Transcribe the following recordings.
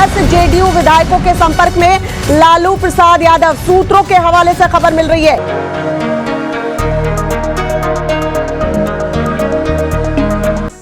10 JDU विधायकों के संपर्क में लालू प्रसाद यादव। सूत्रों के हवाले से खबर मिल रही है।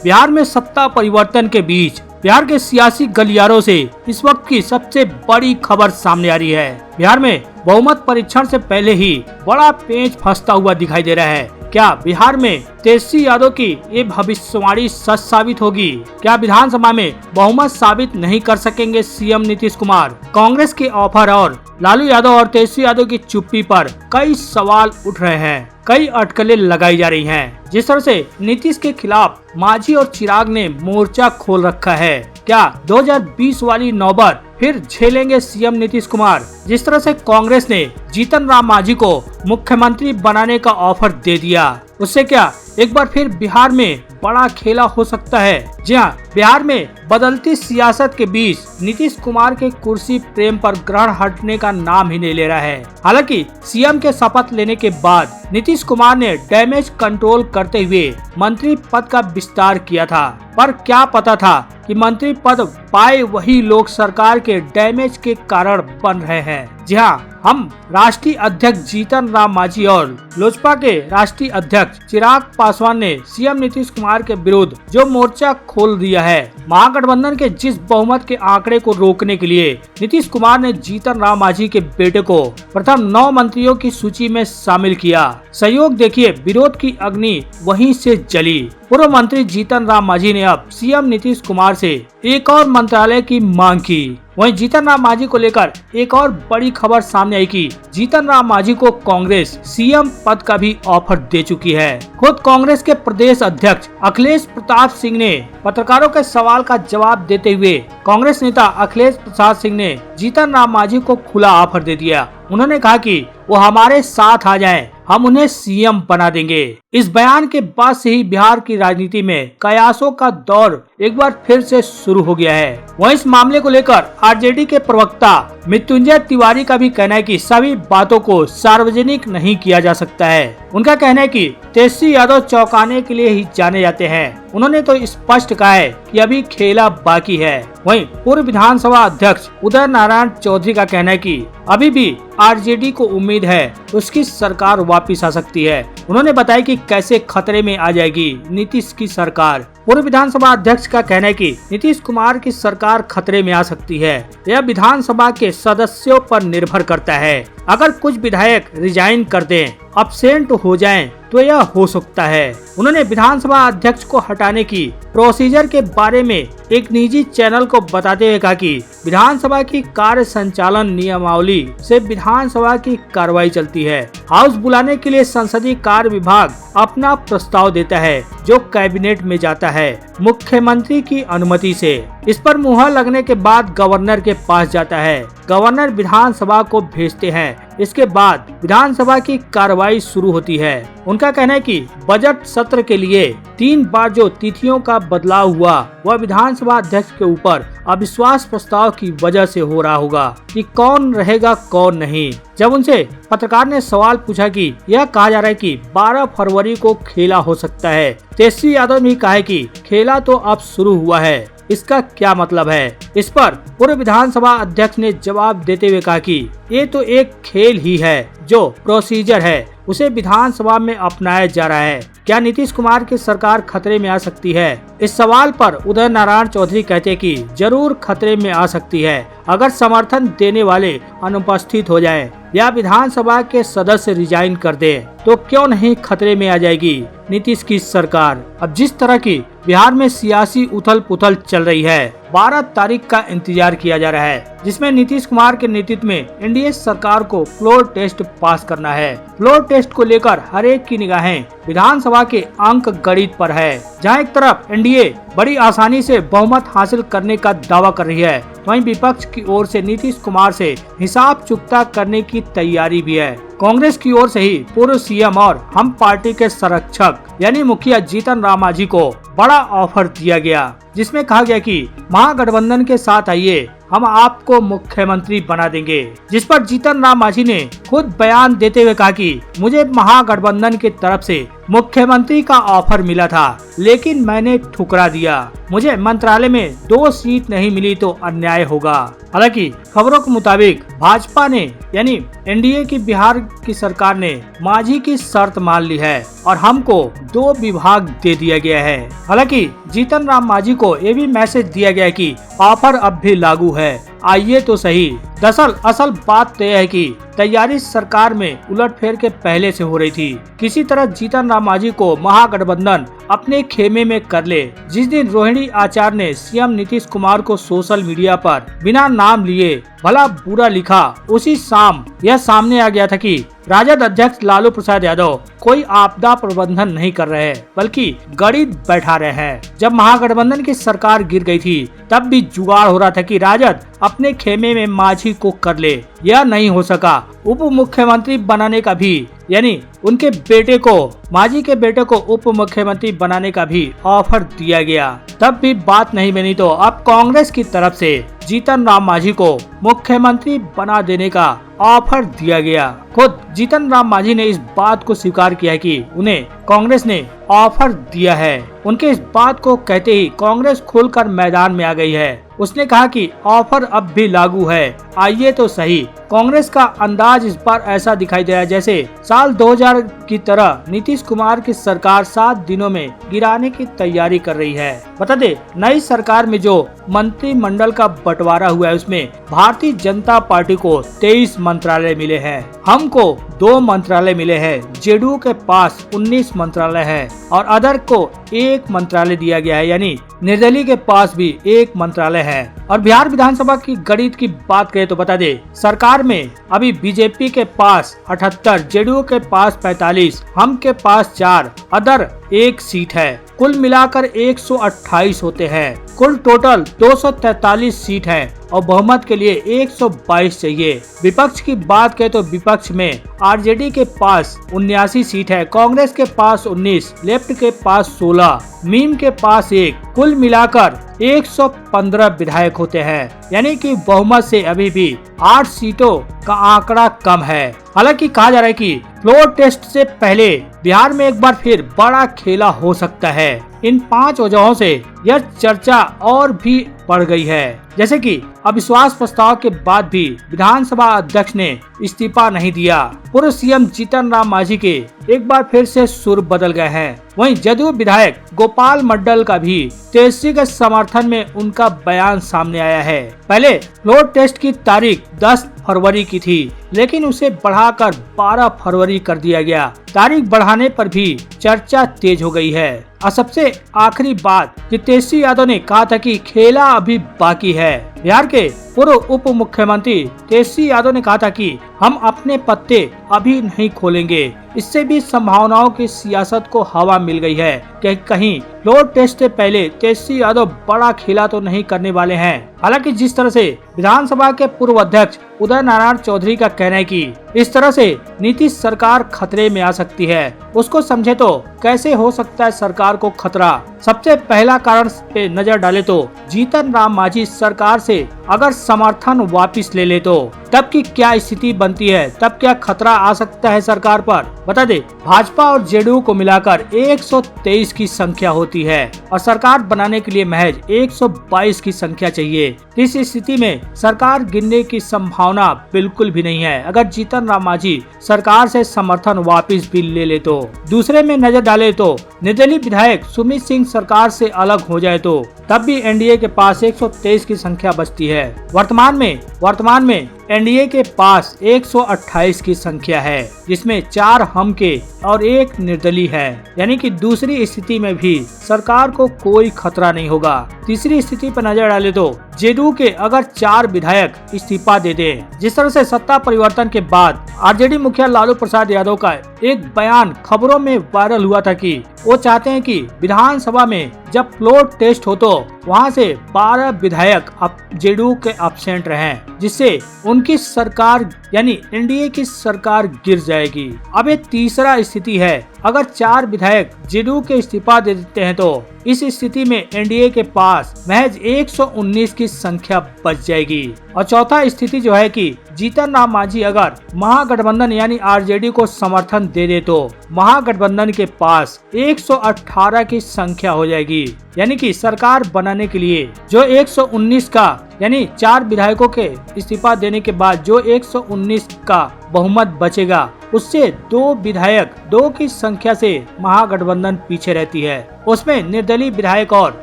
बिहार में सत्ता परिवर्तन के बीच बिहार के सियासी गलियारों से इस वक्त की सबसे बड़ी खबर सामने आ रही है। बिहार में बहुमत परीक्षण से पहले ही बड़ा पेंच फंसता हुआ दिखाई दे रहा है। क्या बिहार में तेजस्वी यादव की ये भविष्यवाणी सच साबित होगी? क्या विधानसभा में बहुमत साबित नहीं कर सकेंगे सीएम नीतीश कुमार? कांग्रेस के ऑफर और लालू यादव और तेजस्वी यादव की चुप्पी पर कई सवाल उठ रहे हैं, कई अटकलें लगाई जा रही हैं। जिस तरह से नीतीश के खिलाफ मांझी और चिराग ने मोर्चा खोल रखा है, क्या 2020 वाली नौबत फिर झेलेंगे सीएम नीतीश कुमार? जिस तरह से कांग्रेस ने जीतन राम मांझी को मुख्यमंत्री बनाने का ऑफर दे दिया, उससे क्या एक बार फिर बिहार में बड़ा खेला हो सकता है? जी हाँ, बिहार में बदलती सियासत के बीच नीतीश कुमार के कुर्सी प्रेम पर ग्रहण हटने का नाम ही नहीं ले रहा है। हालांकि सीएम के शपथ लेने के बाद नीतीश कुमार ने डैमेज कंट्रोल करते हुए मंत्री पद का विस्तार किया था, पर क्या पता था कि मंत्री पद पाए वही लोग सरकार के डैमेज के कारण बन रहे हैं। जी हाँ, हम राष्ट्रीय अध्यक्ष जीतन राम मांझी और लोजपा के राष्ट्रीय अध्यक्ष चिराग पासवान ने सीएम नीतीश कुमार के विरुद्ध जो मोर्चा खोल दिया है, महागठबंधन के जिस बहुमत के आंकड़े को रोकने के लिए नीतीश कुमार ने जीतन राम मांझी के बेटे को प्रथम 9 मंत्रियों की सूची में शामिल किया। सहयोग देखिए, विरोध की अग्नि वहीं से जली। पूर्व मंत्री जीतन राम मांझी ने अब सीएम नीतीश कुमार से एक और मंत्रालय की मांग की। वहीं जीतन राम मांझी को लेकर एक और बड़ी खबर सामने आई कि जीतन राम मांझी को कांग्रेस सीएम पद का भी ऑफर दे चुकी है। खुद कांग्रेस के प्रदेश अध्यक्ष अखिलेश प्रताप सिंह ने पत्रकारों के सवाल का जवाब देते हुए कांग्रेस नेता अखिलेश प्रसाद सिंह ने जीतन राम मांझी को खुला ऑफर दे दिया। उन्होंने कहा कि वो हमारे साथ आ जाएं, हम उन्हें सीएम बना देंगे। इस बयान के बाद से ही बिहार की राजनीति में कयासों का दौर एक बार फिर से शुरू हो गया है। वहीं इस मामले को लेकर आरजेडी के प्रवक्ता मृत्युंजय तिवारी का भी कहना है कि सभी बातों को सार्वजनिक नहीं किया जा सकता है। उनका कहना है कि तेजस्वी यादव चौंकाने के लिए ही जाने जाते हैं। उन्होंने तो स्पष्ट कहा है कि अभी खेला बाकी है। वहीं पूर्व विधानसभा अध्यक्ष उदय नारायण चौधरी का कहना है कि अभी भी आरजेडी को उम्मीद है उसकी सरकार वापस आ सकती है। उन्होंने बताया कि कैसे खतरे में आ जाएगी नीतीश की सरकार। पूर्व विधानसभा अध्यक्ष का कहना है कि नीतीश कुमार की सरकार खतरे में आ सकती है। यह विधानसभा के सदस्यों पर निर्भर करता है। अगर कुछ विधायक रिजाइन कर दें, अब्सेंट हो जाएं, तो यह हो सकता है। उन्होंने विधानसभा अध्यक्ष को हटाने की प्रोसीजर के बारे में एक निजी चैनल को बताते हुए कहा कि विधानसभा की कार्य संचालन नियमावली से विधानसभा की कार्रवाई चलती है। हाउस बुलाने के लिए संसदीय कार्य विभाग अपना प्रस्ताव देता है, जो कैबिनेट में जाता है मुख्यमंत्री की अनुमति से। इस पर मुहर लगने के बाद गवर्नर के पास जाता है। गवर्नर विधानसभा को भेजते हैं। इसके बाद विधानसभा की कार्रवाई शुरू होती है। उनका कहना है कि बजट सत्र के लिए 3 बार जो तिथियों का बदलाव हुआ, वह विधानसभा अध्यक्ष के ऊपर अविश्वास प्रस्ताव की वजह से हो रहा होगा कि कौन रहेगा कौन नहीं। जब उनसे पत्रकार ने सवाल पूछा कि यह कहा जा रहा है कि 12 फरवरी को खेला हो सकता है, तेजस्वी यादव ने कहा है कि खेला तो अब शुरू हुआ है, इसका क्या मतलब है? इस पर पूर्व विधानसभा अध्यक्ष ने जवाब देते हुए कहा कि ये तो एक खेल ही है, जो प्रोसीजर है उसे विधानसभा में अपनाया जा रहा है। क्या नीतीश कुमार की सरकार खतरे में आ सकती है? इस सवाल पर उदय नारायण चौधरी कहते कि जरूर खतरे में आ सकती है, अगर समर्थन देने वाले अनुपस्थित हो जाएं या विधानसभा के सदस्य रिजाइन कर दें, तो क्यों नहीं खतरे में आ जाएगी नीतीश की सरकार। अब जिस तरह की बिहार में सियासी उथल पुथल चल रही है, 12 तारीख का इंतजार किया जा रहा है, जिसमें नीतीश कुमार के नेतृत्व में एनडीए सरकार को फ्लोर टेस्ट पास करना है। फ्लोर टेस्ट को लेकर हर एक की निगाहें विधानसभा के अंक गणित पर है। जहां एक तरफ एनडीए बड़ी आसानी से बहुमत हासिल करने का दावा कर रही है, वहीं विपक्ष की ओर से नीतीश कुमार से हिसाब चुकता करने की तैयारी भी है। कांग्रेस की ओर से ही पूर्व सीएम और हम पार्टी के संरक्षक यानी मुखिया जीतन राम मांझी को बड़ा ऑफर दिया गया, जिसमें कहा गया कि महागठबंधन के साथ आइए, हम आपको मुख्यमंत्री बना देंगे। जिस पर जीतन राम मांझी ने खुद बयान देते हुए कहा कि मुझे महागठबंधन की तरफ से मुख्यमंत्री का ऑफर मिला था, लेकिन मैंने ठुकरा दिया। मुझे मंत्रालय में 2 सीट नहीं मिली तो अन्याय होगा। हालांकि खबरों के मुताबिक भाजपा ने यानी एनडीए की बिहार की सरकार ने मांझी की शर्त मान ली है और हमको 2 विभाग दे दिया गया है। हालांकि जीतन राम मांझी को ये भी मैसेज दिया गया है कि ऑफर अब भी लागू है, आइए तो सही। दरअसल असल बात तो यह है कि तैयारी सरकार में उलटफेर के पहले से हो रही थी। किसी तरह जीतन राम मांझी को महागठबंधन अपने खेमे में कर ले। जिस दिन रोहिणी आचार्य ने सीएम नीतीश कुमार को सोशल मीडिया पर बिना नाम लिए भला बुरा लिखा, उसी शाम यह सामने आ गया था कि राजद अध्यक्ष लालू प्रसाद यादव कोई आपदा प्रबंधन नहीं कर रहे हैं, बल्कि गणित बैठा रहे हैं। जब महागठबंधन की सरकार गिर गई थी, तब भी जुगाड़ हो रहा था कि राजद अपने खेमे में मांझी को कर ले। यह नहीं हो सका। उप मुख्यमंत्री बनाने का भी यानी उनके बेटे को, मांझी के बेटे को उप मुख्यमंत्री बनाने का भी ऑफर दिया गया, तब भी बात नहीं बनी। तो अब कांग्रेस की तरफ से जीतन राम मांझी को मुख्यमंत्री बना देने का ऑफर दिया गया। खुद जीतन राम मांझी ने इस बात को स्वीकार किया कि उन्हें कांग्रेस ने ऑफर दिया है। उनके इस बात को कहते ही कांग्रेस खुलकर मैदान में आ गई है। उसने कहा कि ऑफर अब भी लागू है, आइए तो सही। कांग्रेस का अंदाज इस बार ऐसा दिखाई दे रहा है जैसे साल 2000 की तरह नीतीश कुमार की सरकार 7 दिनों में गिराने की तैयारी कर रही है। बता दे, नई सरकार में जो मंत्रिमंडल का बंटवारा हुआ है उसमें भारतीय जनता पार्टी को 23 मंत्रालय मिले हैं, हमको 2 मंत्रालय मिले हैं, जेडीयू के पास 19 मंत्रालय है और अदर को 1 मंत्रालय दिया गया है, यानी निर्दलीय के पास भी 1 मंत्रालय है। और बिहार विधानसभा की गणित की बात करें तो बता दे, सरकार में अभी बीजेपी के पास 78, जेडीयू के पास 45, हम के पास 4, अदर 1 सीट है। कुल मिलाकर 128 होते हैं। कुल टोटल 243 सीट है और बहुमत के लिए 122 चाहिए। विपक्ष की बात करें तो विपक्ष में आरजेडी के पास 79 सीट है, कांग्रेस के पास 19, लेफ्ट के पास 16, मीम के पास 1, कुल मिलाकर 115 विधायक होते हैं, यानी कि बहुमत से अभी भी 8 सीटों का आंकड़ा कम है। हालांकि कहा जा रहा है कि फ्लोर टेस्ट से पहले बिहार में एक बार फिर बड़ा खेला हो सकता है। इन 5 वजहों से यह चर्चा और भी बढ़ गई है, जैसे कि अविश्वास प्रस्ताव के बाद भी विधानसभा अध्यक्ष ने इस्तीफा नहीं दिया। पूर्व सीएम जीतन राम मांझी के एक बार फिर से सुर बदल गए हैं। वहीं जदयू विधायक गोपाल मंडल का भी तेजस्वी के समर्थन में उनका बयान सामने आया है। पहले फ्लोर टेस्ट की तारीख 10 फरवरी की थी, लेकिन उसे बढ़ाकर 12 फरवरी कर दिया गया। तारीख बढ़ाने पर भी चर्चा तेज हो गई है। और सबसे आखिरी बात कि तेजस्वी यादव ने कहा था कि खेला अभी बाकी है। बिहार के पूर्व उप मुख्यमंत्री तेजस्वी यादव ने कहा था कि हम अपने पत्ते अभी नहीं खोलेंगे। इससे भी संभावनाओं की सियासत को हवा मिल गई है कि कहीं फ्लोर टेस्ट से पहले तेजस्वी यादव बड़ा खेला तो नहीं करने वाले हैं। हालांकि जिस तरह से विधानसभा के पूर्व अध्यक्ष उदय नारायण चौधरी का कहना है कि इस तरह से नीतीश सरकार खतरे में आ सकती है, उसको समझे तो कैसे हो सकता है सरकार को खतरा। सबसे पहला कारण पे नजर डाले तो जीतन राम मांझी सरकार से अगर समर्थन वापस ले ले तो तब की क्या स्थिति बनती है, तब क्या खतरा आ सकता है सरकार पर। बता दे, भाजपा और जेडीयू को मिलाकर 123 की संख्या होती है और सरकार बनाने के लिए महज 122 की संख्या चाहिए। इस स्थिति में सरकार गिरने की संभावना बिल्कुल भी नहीं है अगर जीतन राम मांझी सरकार से समर्थन वापस भी ले ले तो। दूसरे में नजर डाले तो निर्दलीय विधायक सुमित सिंह सरकार से अलग हो जाए तो तब भी एनडीए के पास 123 की संख्या बचती है। वर्तमान में एनडीए के पास 128 की संख्या है, जिसमें 4 हम के और 1 निर्दलीय है, यानी कि दूसरी स्थिति में भी सरकार को कोई खतरा नहीं होगा। तीसरी स्थिति पर नजर डाले तो जेडीयू के अगर 4 विधायक इस्तीफा दे दे, जिस तरह से सत्ता परिवर्तन के बाद आरजेडी मुखिया लालू प्रसाद यादव का एक बयान खबरों में वायरल हुआ था कि वो चाहते हैं कि विधानसभा में जब फ्लोर टेस्ट हो तो वहां से 12 विधायक जेडीयू के एब्सेंट रहें, जिससे उनकी सरकार यानी एनडीए की सरकार गिर जाएगी। अब एक तीसरा स्थिति है, अगर 4 विधायक जेडीयू के इस्तीफा दे देते हैं तो इस स्थिति में एनडीए के पास महज 119 की संख्या बच जाएगी। और चौथा स्थिति जो है कि जीतन राम मांझी अगर महागठबंधन यानी आरजेडी को समर्थन दे दे तो महागठबंधन के पास 118 की संख्या हो जाएगी, यानी कि सरकार बनाने के लिए जो 119 का यानी 4 विधायकों के इस्तीफा देने के बाद जो 119 का बहुमत बचेगा उससे 2 विधायक 2 की संख्या से महागठबंधन पीछे रहती है। उसमें निर्दलीय विधायक और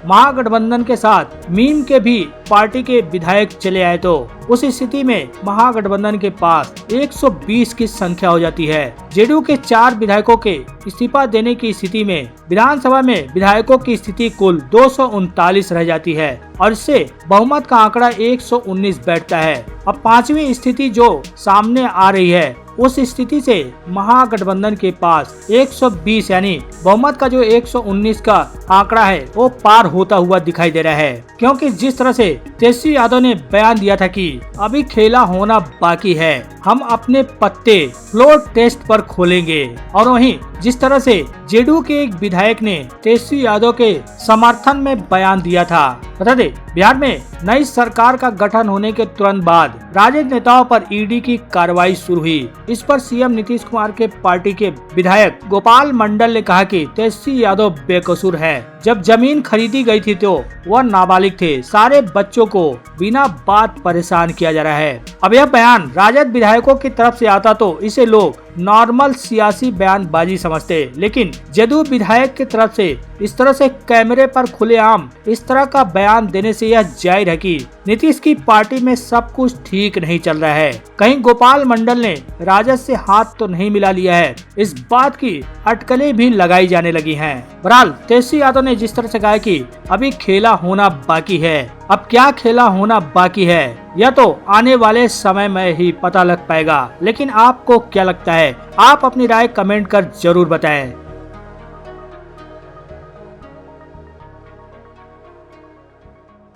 महागठबंधन के साथ मीम के भी पार्टी के विधायक चले आए तो उस स्थिति में महागठबंधन के पास 120 की संख्या हो जाती है। जेडीयू के 4 विधायकों के इस्तीफा देने की स्थिति में विधानसभा में विधायकों की स्थिति कुल 239 रह जाती है और इससे बहुमत का आंकड़ा 119 बैठता है। अब 5वीं स्थिति जो सामने आ रही है उस स्थिति से महागठबंधन के पास 120 यानी बहुमत का जो 119 का आंकड़ा है वो पार होता हुआ दिखाई दे रहा है, क्योंकि जिस तरह से तेजस्वी यादव ने बयान दिया था कि अभी खेला होना बाकी है, हम अपने पत्ते फ्लोर टेस्ट पर खोलेंगे, और वहीं जिस तरह से जेडीयू के एक विधायक ने तेजस्वी यादव के समर्थन में बयान दिया था। बता दें, बिहार में नई सरकार का गठन होने के तुरंत बाद राजद नेताओं पर ईडी की कार्रवाई शुरू हुई। इस पर सीएम नीतीश कुमार के पार्टी के विधायक गोपाल मंडल ने कहा कि तेजस्वी यादव बेकसूर है। जब जमीन खरीदी गई थी तो वह नाबालिग थे, सारे बच्चों को बिना बात परेशान किया जा रहा है। अब यह बयान राजद विधायकों की तरफ से आता तो इसे लोग नॉर्मल सियासी बयानबाजी समझते, लेकिन जदयू विधायक की तरफ से इस तरह से कैमरे पर खुलेआम इस तरह का बयान देने से यह जाहिर है कि नीतीश की पार्टी में सब कुछ ठीक नहीं चल रहा है। कहीं गोपाल मंडल ने राजद से हाथ तो नहीं मिला लिया है, इस बात की अटकलें भी लगाई जाने लगी हैं। बहरहाल तेजस्वी यादव ने जिस तरह से कहा कि अभी खेला होना बाकी है, अब क्या खेला होना बाकी है यह तो आने वाले समय में ही पता लग पाएगा। लेकिन आपको क्या लगता है, आप अपनी राय कमेंट कर जरूर बताएं।